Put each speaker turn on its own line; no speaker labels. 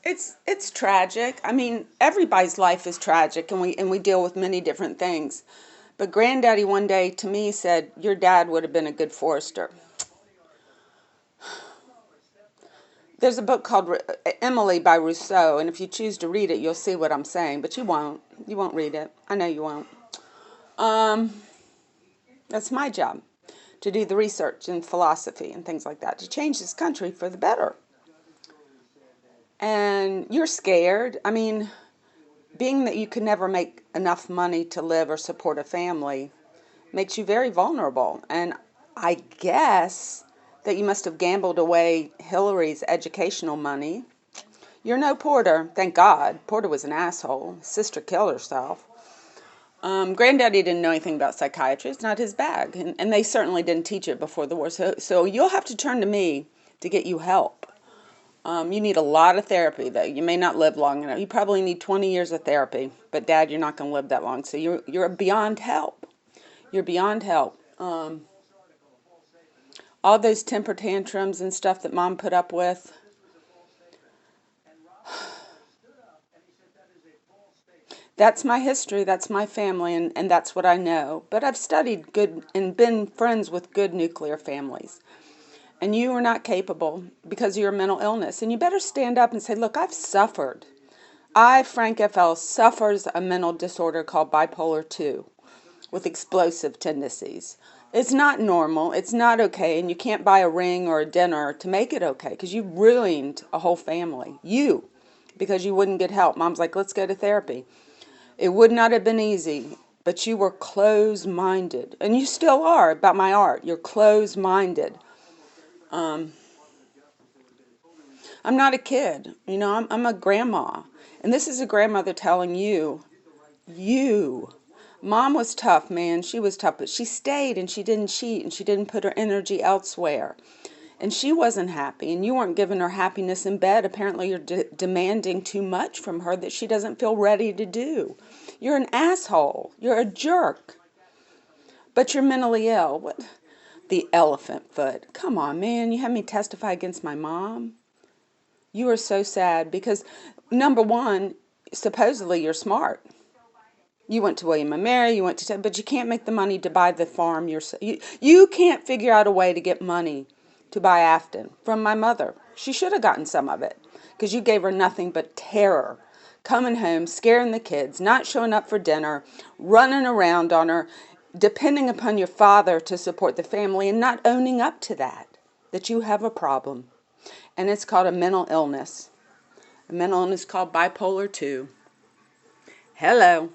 It's tragic. I mean, everybody's life is tragic, and we deal with many different things. But Granddaddy one day to me said, "Your dad would have been a good forester." There's a book called Emily by Rousseau, and if you choose to read it, you'll see what I'm saying. But you won't. You won't read it. I know you won't. Um, that's my job, to do the research and philosophy and things like that, to change this country for the better. And you're scared. I mean, being that you could never make enough money to live or support a family makes you very vulnerable. And I guess that you must have gambled away Hillary's educational money. You're no Porter, thank God. Porter was an asshole. Sister killed herself. Granddaddy didn't know anything about psychiatry. It's not his bag. And they certainly didn't teach it before the war. So you'll have to turn to me to get you help. You need a lot of therapy, though. You may not live long enough. You probably need 20 years of therapy. But, Dad, you're not going to live that long. So you're beyond help. You're beyond help. All those temper tantrums and stuff that Mom put up with. That's my history, that's my family, and that's what I know. But I've studied good and been friends with good nuclear families. And you are not capable because of your mental illness. And you better stand up and say, look, I've suffered. I, Frank F.L., suffers a mental disorder called bipolar 2 with explosive tendencies. It's not normal. It's not okay. And you can't buy a ring or a dinner to make it okay because you ruined a whole family. You, because you wouldn't get help. Mom's like, let's go to therapy. It would not have been easy, but you were closed-minded. And you still are about my art. You're closed-minded. I'm not a kid. You know, I'm a grandma. And this is a grandmother telling you, Mom was tough, man. She was tough, but she stayed and she didn't cheat and she didn't put her energy elsewhere. And she wasn't happy, and you weren't giving her happiness in bed. Apparently, you're demanding too much from her that she doesn't feel ready to do. You're an asshole. You're a jerk. But you're mentally ill. What? The elephant foot. Come on, man. You had me testify against my mom? You are so sad because, number one, supposedly you're smart. You went to William & Mary, you went to, but you can't make the money to buy the farm yourself. You can't figure out a way to get money to buy Afton from my mother. She should have gotten some of it because you gave her nothing but terror. Coming home, scaring the kids, not showing up for dinner, running around on her, depending upon your father to support the family and not owning up to that you have a problem. And it's called a mental illness. A mental illness called bipolar 2. Hello.